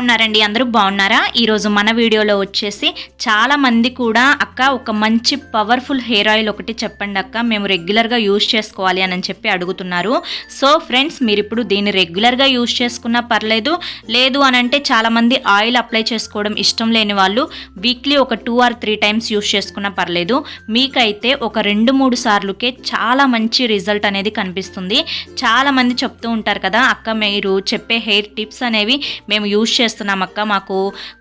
ఉన్నారండి? అందరూ బాగున్నారా? ఈరోజు మన వీడియోలో వచ్చేసి చాలా మంది కూడా అక్క ఒక మంచి పవర్ఫుల్ హెయిర్ ఆయిల్ ఒకటి చెప్పండి అక్క, మేము రెగ్యులర్గా యూజ్ చేసుకోవాలి అని చెప్పి అడుగుతున్నారు. సో ఫ్రెండ్స్, మీరు ఇప్పుడు దీన్ని రెగ్యులర్గా యూజ్ చేసుకున్నా పర్లేదు, లేదు అని అంటే చాలామంది ఆయిల్ అప్లై చేసుకోవడం ఇష్టం లేని వాళ్ళు వీక్లీ ఒక 2 or 3 టైమ్స్ యూజ్ చేసుకున్నా పర్లేదు. మీకైతే ఒక 2-3 సార్లుకే చాలా మంచి రిజల్ట్ అనేది కనిపిస్తుంది. చాలామంది చెప్తూ ఉంటారు కదా, అక్క మీరు చెప్పే హెయిర్ టిప్స్ అనేవి మేము యూజ్ చేస్తున్నాం అక్క, మాకు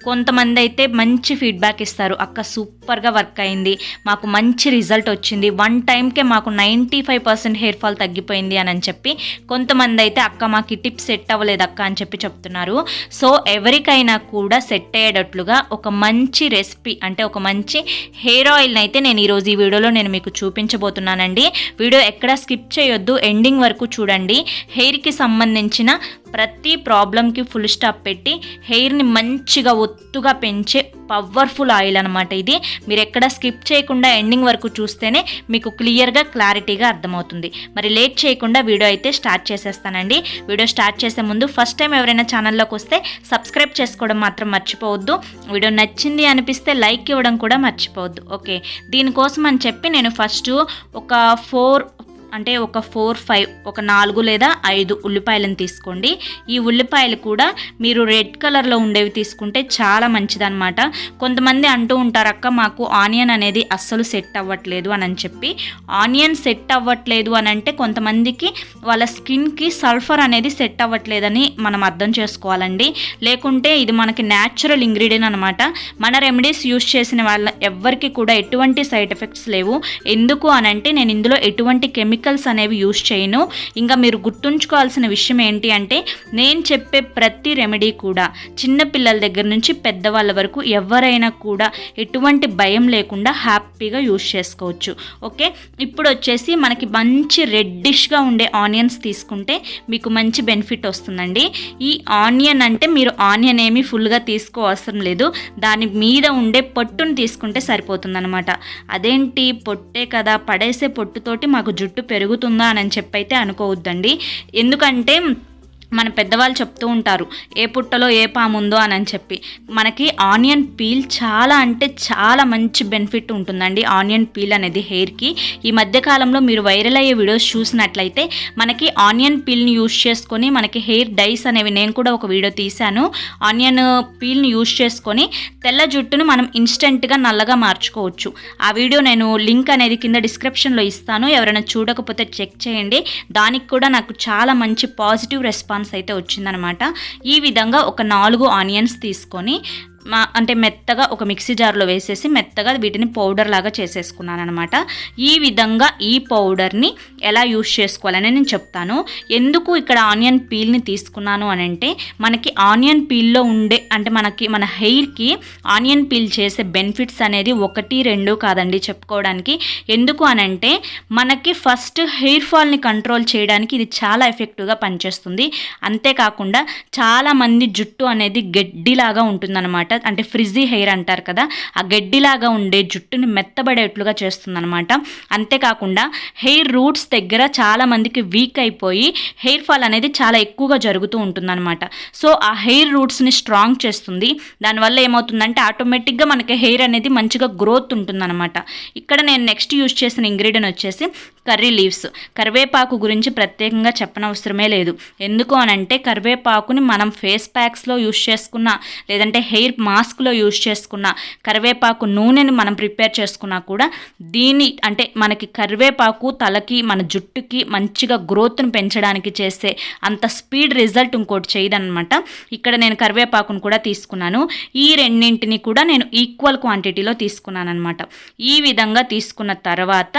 కొంతమంది అయితే మంచి ఫీడ్బ్యాక్ ఇస్తారు, అక్క సూపర్గా వర్క్ అయింది, మాకు మంచి రిజల్ట్ వచ్చింది, 1 టైంకే మాకు 95% హెయిర్ ఫాల్ తగ్గిపోయింది అని చెప్పి కొంతమంది అయితే అక్క మాకు ఈ టిప్ సెట్ అవ్వలేదు అక్క అని చెప్పి చెప్తున్నారు. సో ఎవరికైనా కూడా సెట్ అయ్యేటట్లుగా ఒక మంచి రెసిపీ అంటే ఒక మంచి హెయిర్ ఆయిల్ని అయితే నేను ఈరోజు ఈ వీడియోలో నేను మీకు చూపించబోతున్నానండి. వీడియో ఎక్కడా స్కిప్ చేయొద్దు, ఎండింగ్ వరకు చూడండి. హెయిర్కి సంబంధించిన ప్రతి ప్రాబ్లంకి ఫుల్ స్టాప్ పెట్టి హెయిర్ని మంచిగా ఒత్తుగా పెంచే పవర్ఫుల్ ఆయిల్ అనమాట ఇది. మీరు ఎక్కడ స్కిప్ చేయకుండా ఎండింగ్ వరకు చూస్తేనే మీకు క్లియర్గా క్లారిటీగా అర్థమవుతుంది. మరి లేట్ చేయకుండా వీడియో అయితే స్టార్ట్ చేసేస్తానండి. వీడియో స్టార్ట్ చేసే ముందు ఫస్ట్ టైం ఎవరైనా ఛానల్లోకి వస్తే సబ్స్క్రైబ్ చేసుకోవడం మాత్రం మర్చిపోవద్దు. వీడియో నచ్చింది అనిపిస్తే లైక్ ఇవ్వడం కూడా మర్చిపోవద్దు. ఓకే, దీనికోసం అని చెప్పి నేను ఫస్ట్ ఒక 4 లేదా 5 ఉల్లిపాయలను తీసుకోండి. ఈ ఉల్లిపాయలు కూడా మీరు రెడ్ కలర్లో ఉండేవి తీసుకుంటే చాలా మంచిదన్నమాట. కొంతమంది అంటూ ఉంటారు, అక్క మాకు ఆనియన్ అనేది అస్సలు సెట్ అవ్వట్లేదు అని చెప్పి. ఆనియన్ సెట్ అవ్వట్లేదు అని అంటే కొంతమందికి వాళ్ళ స్కిన్కి సల్ఫర్ అనేది సెట్ అవ్వట్లేదని మనం అర్థం చేసుకోవాలండి. లేకుంటే ఇది మనకి న్యాచురల్ ఇంగ్రీడియంట్ అనమాట. మన రెమెడీస్ యూజ్ చేసిన వాళ్ళ ఎవ్వరికి కూడా ఎటువంటి సైడ్ ఎఫెక్ట్స్ లేవు. ఎందుకు అని అంటే నేను ఇందులో ఎటువంటి కెమికల్స్ అనేవి యూజ్ చేయను. ఇంకా మీరు గుర్తుంచుకోవాల్సిన విషయం ఏంటి అంటే నేను చెప్పే ప్రతి రెమెడీ కూడా చిన్న పిల్లల దగ్గర నుంచి పెద్దవాళ్ళ వరకు ఎవరైనా కూడా ఎటువంటి భయం లేకుండా హ్యాపీగా యూజ్ చేసుకోవచ్చు. ఓకే, ఇప్పుడు వచ్చేసి మనకి మంచి రెడ్డిష్గా ఉండే ఆనియన్స్ తీసుకుంటే మీకు మంచి బెనిఫిట్ వస్తుందండి. ఈ ఆనియన్ అంటే మీరు ఆనియన్ ఏమీ ఫుల్గా తీసుకోవసరం లేదు, దాని మీద ఉండే పొట్టును తీసుకుంటే సరిపోతుందన్నమాట. అదేంటి పొట్టే కదా, పడేసే పొట్టుతోటి మాకు జుట్టు పెరుగుతుందా అని చెప్పైతే అనుకోవద్దండి. ఎందుకంటే మన పెద్దవాళ్ళు చెప్తూ ఉంటారు, ఏ పుట్టలో ఏ పాము ఉందో అని చెప్పి. మనకి ఆనియన్ పీల్ చాలా అంటే చాలా మంచి బెనిఫిట్ ఉంటుందండి. ఆనియన్ పీల్ అనేది హెయిర్కి ఈ మధ్యకాలంలో మీరు వైరల్ అయ్యే వీడియోస్ చూసినట్లయితే మనకి ఆనియన్ పీల్ని యూజ్ చేసుకొని మనకి హెయిర్ డైస్ అనేవి, నేను కూడా ఒక వీడియో తీశాను, ఆనియన్ పీల్ని యూజ్ చేసుకొని తెల్ల జుట్టును మనం ఇన్స్టెంట్గా నల్లగా మార్చుకోవచ్చు. ఆ వీడియో నేను లింక్ అనేది కింద డిస్క్రిప్షన్లో ఇస్తాను, ఎవరైనా చూడకపోతే చెక్ చేయండి. దానికి కూడా నాకు చాలా మంచి పాజిటివ్ రెస్పాన్స్ అయితే వచ్చిందనమాట. ఈ విధంగా ఒక 4 ఆనియన్స్ తీసుకొని అంటే మెత్తగా ఒక మిక్సీ జార్లో వేసేసి మెత్తగా వీటిని పౌడర్ లాగా చేసేసుకున్నాను అనమాట. ఈ విధంగా ఈ పౌడర్ని ఎలా యూజ్ చేసుకోవాలని నేను చెప్తాను. ఎందుకు ఇక్కడ ఆనియన్ పీల్ని తీసుకున్నాను అని అంటే మనకి ఆనియన్ పీల్లో ఉండే అంటే మన హెయిర్కి ఆనియన్ పీల్ చేసే బెనిఫిట్స్ అనేది 1-2 కాదండి చెప్పుకోవడానికి. ఎందుకు అని అంటే మనకి ఫస్ట్ హెయిర్ ఫాల్ని కంట్రోల్ చేయడానికి ఇది చాలా ఎఫెక్టివ్గా పనిచేస్తుంది. అంతేకాకుండా చాలామంది జుట్టు అనేది గడ్డిలాగా ఉంటుందన్నమాట, అంటే ఫ్రిజీ హెయిర్ అంటారు కదా, ఆ గడ్డిలాగా ఉండే జుట్టుని మెత్తబడేట్లుగా చేస్తుందన్నమాట. అంతేకాకుండా హెయిర్ రూట్స్ దగ్గర చాలా మందికి వీక్ అయిపోయి హెయిర్ ఫాల్ అనేది చాలా ఎక్కువగా జరుగుతూ ఉంటుందన్నమాట. సో ఆ హెయిర్ రూట్స్ని స్ట్రాంగ్ చేస్తుంది. దానివల్ల ఏమవుతుందంటే ఆటోమేటిక్గా మనకి హెయిర్ అనేది మంచిగా గ్రోత్ ఉంటుందన్నమాట. ఇక్కడ నేను నెక్స్ట్ యూజ్ చేసిన ఇంగ్రీడియంట్ వచ్చేసి కర్రీ లీవ్స్. కరివేపాకు గురించి ప్రత్యేకంగా చెప్పనవసరమే లేదు. ఎందుకు అని అంటే కరివేపాకుని మనం ఫేస్ ప్యాక్స్లో యూజ్ చేసుకున్నా, లేదంటే హెయిర్ మాస్క్లో యూజ్ చేసుకున్న, కరివేపాకు నూనెని మనం ప్రిపేర్ చేసుకున్నా కూడా దీని అంటే మనకి కరివేపాకు తలకి మన జుట్టుకి మంచిగా గ్రోత్ను పెంచడానికి చేసే అంత స్పీడ్ రిజల్ట్ ఇంకోటి చేయదనమాట. ఇక్కడ నేను కరివేపాకును కూడా తీసుకున్నాను. ఈ రెండింటిని కూడా నేను ఈక్వల్ క్వాంటిటీలో తీసుకున్నాను అనమాట. ఈ విధంగా తీసుకున్న తర్వాత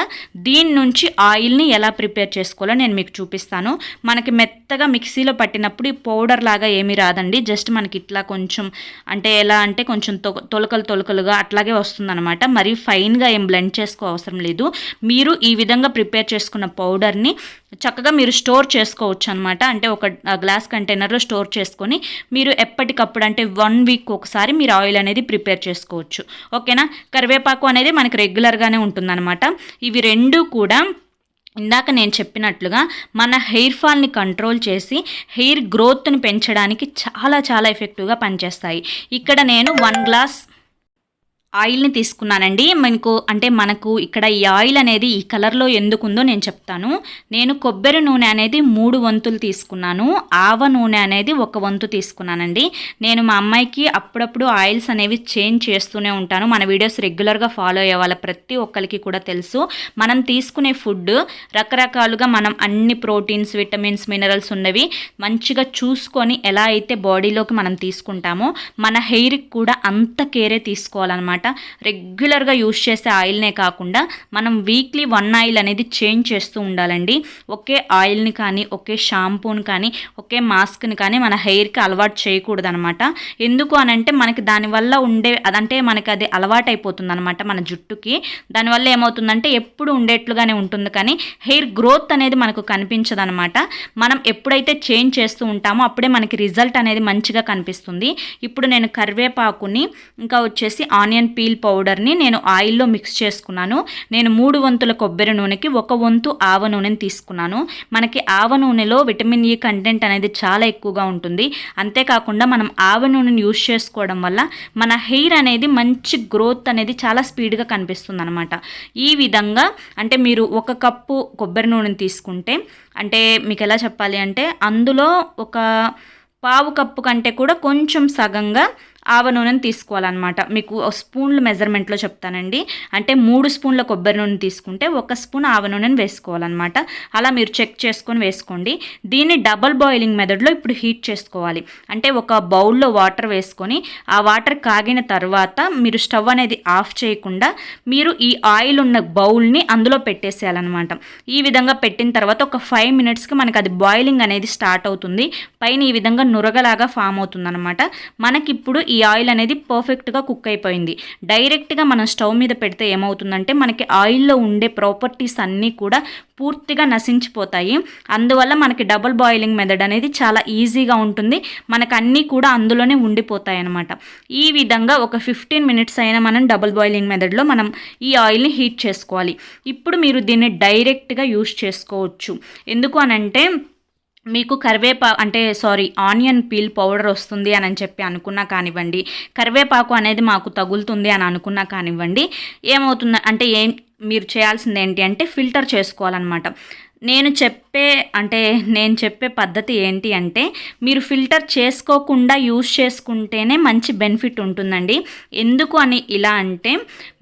దీని నుంచి ఆయిల్ని ఎలా ప్రిపేర్ చేసుకోవాలో నేను మీకు చూపిస్తాను. మనకి మెత్తగా మిక్సీలో పట్టినప్పుడు ఈ పౌడర్ లాగా ఏమీ రాదండి, జస్ట్ మనకి ఇట్లా కొంచెం అంటే ఎలా అంటే కొంచెం తొలకలుగా అట్లాగే వస్తుందన్నమాట. మరి ఫైన్గా ఏం బ్లెండ్ చేసుకో అవసరం లేదు. మీరు ఈ విధంగా ప్రిపేర్ చేసుకున్న పౌడర్ని చక్కగా మీరు స్టోర్ చేసుకోవచ్చు అనమాట. అంటే ఒక గ్లాస్ కంటైనర్లో స్టోర్ చేసుకొని మీరు ఎప్పటికప్పుడు అంటే 1 వీక్ ఒకసారి మీరు ఆయిల్ అనేది ప్రిపేర్ చేసుకోవచ్చు. ఓకేనా, కరివేపాకు అనేది మనకి రెగ్యులర్గానే ఉంటుందన్నమాట. ఇవి 2 కూడా ఇందాక నేను చెప్పినట్లుగా మన హెయిర్ ఫాల్ని కంట్రోల్ చేసి హెయిర్ గ్రోత్ని పెంచడానికి చాలా చాలా ఎఫెక్టివ్గా పనిచేస్తాయి. ఇక్కడ నేను 1 గ్లాస్ ఆయిల్ని తీసుకున్నానండి. మనకు ఇక్కడ ఈ ఆయిల్ అనేది ఈ కలర్లో ఎందుకుందో నేను చెప్తాను. నేను కొబ్బరి నూనె అనేది 3 వంతులు తీసుకున్నాను, ఆవ నూనె అనేది 1 వంతు తీసుకున్నానండి. నేను మా అమ్మాయికి అప్పుడప్పుడు ఆయిల్స్ అనేవి చేంజ్ చేస్తూనే ఉంటాను. మన వీడియోస్ రెగ్యులర్గా ఫాలో అయ్యే వాళ్ళ ప్రతి ఒక్కరికి కూడా తెలుసు, మనం తీసుకునే ఫుడ్ రకరకాలుగా మనం అన్ని ప్రోటీన్స్, విటమిన్స్, మినరల్స్ ఉన్నవి మంచిగా చూసుకొని ఎలా అయితే బాడీలోకి మనం తీసుకుంటామో మన హెయిర్కి కూడా అంత కేరే తీసుకోవాలన్నమాట. రెగ్యులర్గా యూజ్ చేసే ఆయిల్నే కాకుండా మనం వీక్లీ 1 ఆయిల్ అనేది చేంజ్ చేస్తూ ఉండాలండి. ఒకే ఆయిల్ని కానీ, ఒకే షాంపూని కానీ, ఒకే మాస్క్ని కానీ మన హెయిర్కి అలవాటు చేయకూడదు అనమాట. ఎందుకు అనంటే మనకి దానివల్ల మనకి అది అలవాటు అయిపోతుంది అనమాట మన జుట్టుకి. దానివల్ల ఏమవుతుందంటే ఎప్పుడు ఉండేట్లుగానే ఉంటుంది, కానీ హెయిర్ గ్రోత్ అనేది మనకు కనిపించదు అనమాట. మనం ఎప్పుడైతే చేంజ్ చేస్తూ ఉంటామో అప్పుడే మనకి రిజల్ట్ అనేది మంచిగా కనిపిస్తుంది. ఇప్పుడు నేను కరివేపాకుని ఇంకా వచ్చేసి ఆనియన్ పీల్ పౌడర్ని నేను ఆయిల్లో మిక్స్ చేసుకున్నాను. నేను 3 వంతుల కొబ్బరి నూనెకి 1 వంతు ఆవ నూనెని తీసుకున్నాను. మనకి ఆవ నూనెలో విటమిన్ ఈ కంటెంట్ అనేది చాలా ఎక్కువగా ఉంటుంది. అంతేకాకుండా మనం ఆవ నూనెని యూజ్ చేసుకోవడం వల్ల మన హెయిర్ అనేది మంచి గ్రోత్ అనేది చాలా స్పీడ్గా కనిపిస్తుంది అనమాట. ఈ విధంగా అంటే మీరు 1 కప్పు కొబ్బరి నూనెని తీసుకుంటే, అంటే మీకు ఎలా చెప్పాలి అంటే అందులో ఒక 1/2 కప్పు కంటే కూడా కొంచెం సగంగా ఆవ నూనెని తీసుకోవాలన్నమాట. మీకు స్పూన్ల మెజర్మెంట్లో చెప్తానండి. అంటే 3 స్పూన్ల కొబ్బరి నూనె తీసుకుంటే 1 స్పూన్ ఆవ నూనెని వేసుకోవాలన్నమాట. అలా మీరు చెక్ చేసుకొని వేసుకోండి. దీన్ని డబల్ బాయిలింగ్ మెథడ్లో ఇప్పుడు హీట్ చేసుకోవాలి. అంటే ఒక బౌల్లో వాటర్ వేసుకొని ఆ వాటర్ కాగిన తర్వాత మీరు స్టవ్ అనేది ఆఫ్ చేయకుండా మీరు ఈ ఆయిల్ ఉన్న బౌల్ని అందులో పెట్టేసేయాలన్నమాట. ఈ విధంగా పెట్టిన తర్వాత ఒక 5 మినిట్స్కి మనకు అది బాయిలింగ్ అనేది స్టార్ట్ అవుతుంది. పైన ఈ విధంగా నురగలాగా ఫామ్ అవుతుంది అనమాట. మనకిప్పుడు ఈ ఆయిల్ అనేది పర్ఫెక్ట్గా కుక్ అయిపోయింది. డైరెక్ట్గా మనం స్టవ్ మీద పెడితే ఏమవుతుందంటే మనకి ఆయిల్లో ఉండే ప్రాపర్టీస్ అన్నీ కూడా పూర్తిగా నశించిపోతాయి. అందువల్ల మనకి డబుల్ బాయిలింగ్ మెథడ్ అనేది చాలా ఈజీగా ఉంటుంది. మనకు అన్నీ కూడా అందులోనే ఉండిపోతాయి అన్నమాట. ఈ విధంగా ఒక 15 మినిట్స్ అయినా మనం డబుల్ బాయిలింగ్ మెథడ్లో మనం ఈ ఆయిల్ని హీట్ చేసుకోవాలి. ఇప్పుడు మీరు దీన్ని డైరెక్ట్గా యూజ్ చేసుకోవచ్చు. ఎందుకు అనంటే మీకు ఆనియన్ పీల్ పౌడర్ వస్తుంది అని చెప్పి అనుకున్నా కానివ్వండి, కరివేపాకు అనేది మాకు తగులుతుంది అని అనుకున్నా కానివ్వండి, ఏమవుతుంది అంటే మీరు చేయాల్సింది ఏంటి అంటే ఫిల్టర్ చేసుకోవాలన్నమాట. నేను చెప్పే పద్ధతి ఏంటి అంటే మీరు ఫిల్టర్ చేసుకోకుండా యూజ్ చేసుకుంటేనే మంచి బెనిఫిట్ ఉంటుందండి. ఎందుకు అని ఇలా అంటే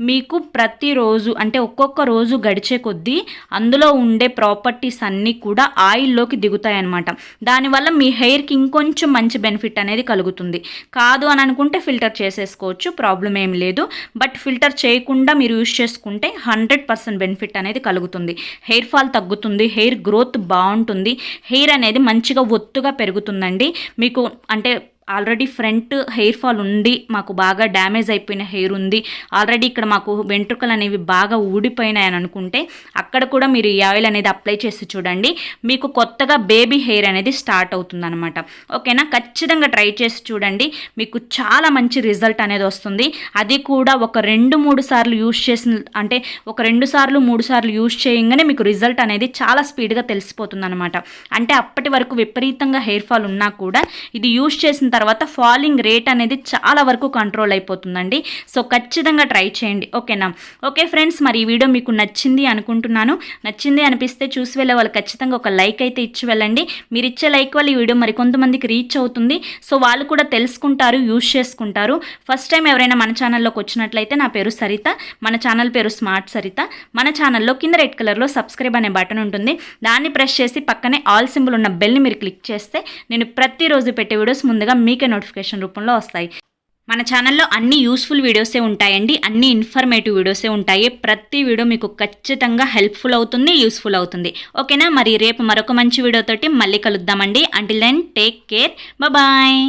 మీకు ప్రతిరోజు అంటే ఒక్కొక్క రోజు గడిచే కొద్దీ అందులో ఉండే ప్రాపర్టీస్ అన్నీ కూడా ఆయిల్లోకి దిగుతాయన్నమాట. దానివల్ల మీ హెయిర్కి ఇంకొంచెం మంచి బెనిఫిట్ అనేది కలుగుతుంది. కాదు అని అనుకుంటే ఫిల్టర్ చేసేసుకోవచ్చు, ప్రాబ్లం ఏం లేదు. బట్ ఫిల్టర్ చేయకుండా మీరు యూజ్ చేసుకుంటే 100% బెనిఫిట్ అనేది కలుగుతుంది. హెయిర్ ఫాల్ తగ్గుతుంది, హెయిర్ గ్రోత్ బాగుంటుంది, హెయిర్ అనేది మంచిగా ఒత్తుగా పెరుగుతుందండి. మీకు అంటే ఆల్రెడీ ఫ్రంట్ హెయిర్ ఫాల్ ఉండి మాకు బాగా డ్యామేజ్ అయిపోయిన హెయిర్ ఉంది, ఆల్రెడీ ఇక్కడ మాకు వెంట్రుకలు అనేవి బాగా ఊడిపోయినాయని అనుకుంటే అక్కడ కూడా మీరు ఈ ఆయిల్ అనేది అప్లై చేసి చూడండి. మీకు కొత్తగా బేబీ హెయిర్ అనేది స్టార్ట్ అవుతుందన్నమాట. ఓకేనా? ఖచ్చితంగా ట్రై చేసి చూడండి, మీకు చాలా మంచి రిజల్ట్ అనేది వస్తుంది. అది కూడా ఒక 2-3 సార్లు యూజ్ చేసిన అంటే ఒక 2-3 సార్లు యూజ్ చేయగానే మీకు రిజల్ట్ అనేది చాలా స్పీడ్గా తెలిసిపోతుంది అనమాట. అంటే అప్పటి వరకు విపరీతంగా హెయిర్ ఫాల్ ఉన్నా కూడా ఇది యూజ్ చేసిన తర్వాత ఫాలింగ్ రేట్ అనేది చాలా వరకు కంట్రోల్ అయిపోతుందండి. సో ఖచ్చితంగా ట్రై చేయండి. ఓకేనా? ఓకే ఫ్రెండ్స్, మరి ఈ వీడియో మీకు నచ్చింది అనుకుంటున్నాను. నచ్చింది అనిపిస్తే చూసి వెళ్ళే వాళ్ళు ఖచ్చితంగా ఒక లైక్ అయితే ఇచ్చి వెళ్ళండి. మీరు ఇచ్చే లైక్ వల్ల ఈ వీడియో మరి కొంతమందికి రీచ్ అవుతుంది. సో వాళ్ళు కూడా తెలుసుకుంటారు, యూజ్ చేసుకుంటారు. ఫస్ట్ టైం ఎవరైనా మన ఛానల్లోకి వచ్చినట్లయితే నా పేరు సరిత, మన ఛానల్ పేరు స్మార్ట్ సరిత. మన ఛానల్లో కింద రెడ్ కలర్లో సబ్స్క్రైబ్ అనే బటన్ ఉంటుంది, దాన్ని ప్రెస్ చేసి పక్కనే ఆల్ సింబల్ ఉన్న బెల్ని మీరు క్లిక్ చేస్తే నేను ప్రతిరోజు పెట్టే వీడియోస్ ముందుగా మీకే నోటిఫికేషన్ రూపంలో వస్తాయి. మన ఛానల్లో అన్ని యూస్ఫుల్ వీడియోసే ఉంటాయండి, అన్ని ఇన్ఫర్మేటివ్ వీడియోసే ఉంటాయి. ప్రతి వీడియో మీకు ఖచ్చితంగా హెల్ప్ఫుల్ అవుతుంది, యూస్ఫుల్ అవుతుంది. ఓకేనా? మరి రేపు మరొక మంచి వీడియోతోటి మళ్ళీ కలుద్దామండి. Until then take care, bye.